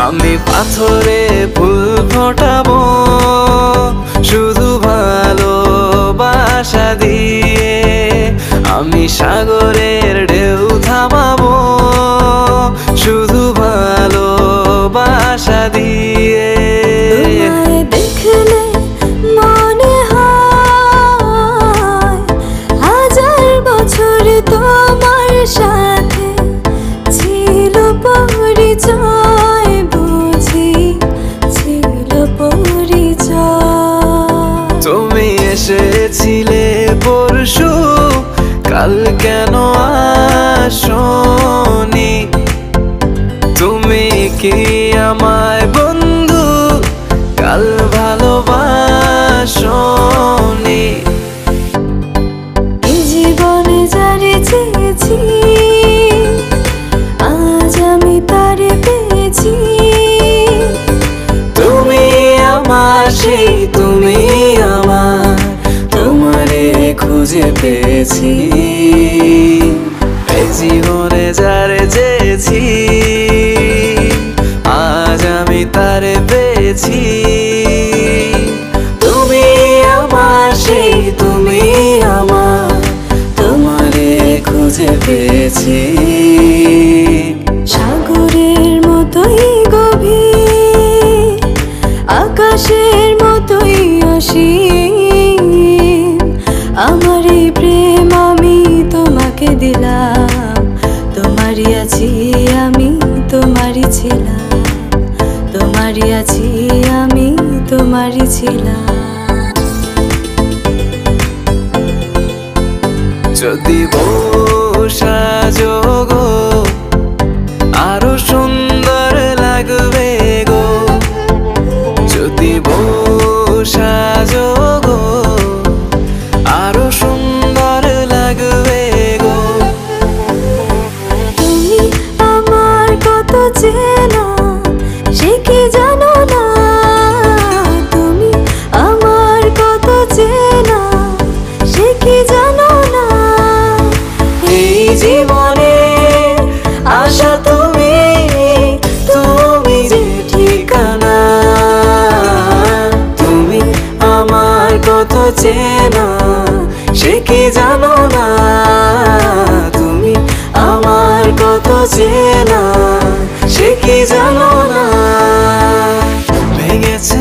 আমি পাথরে ফুল ফোটাবো শুধু ভালোবাসা দিয়ে, আমি সাগরের ঢেউ থামাবো শুধু ভালোবাসা দিয়ে। তোমায় দেখলে মনে হয় হাজার বছর তোমার সাথে ছিল পরিচয়, বুঝি ছিল পরিচয়। তুমি এসেছিলে পরশু, কাল কেন আসোনি? তুমি কি আমায় বন্ধু কাল ভালোবাসোনি? এই জীবনে যারে চেয়েছি আজ আমি তারে পেয়েছি। তুমি আমার সেই, তুমি আমার, তোমারে খুঁজে পেয়েছি। এই জীবনে যারে চেয়েছি আজ আমি তারে পেয়েছি। তুমি আমার সেই, তুমি আমার, তোমারে খুঁজে পেয়েছি। সাগরের মতোই গভীর, আকাশের মতোই অসীম, আমার এই প্রেম আমি তোমাকে দিলাম। তোমারই আছি আমি, তোমারই ছিলাম, তোমারই আছি আমি, তোমারই ছিলাম। যদি বউ সাজো গো আরো সুন্দর লাগবে গো, যদি বউ সাজো গো আরো সুন্দর লাগবে গো। তুমি আমার কত চেনা সে কি জানো না, তুমি আমার কত চেনা সে কি জানো না। এই জীবনে আশা তুমি, তুমি যে ঠিকানা, তুমি আমার কত চেনা সে কি জানো না, তুমি আমার কত চেনা সে কি জানো না। ভেঙেছে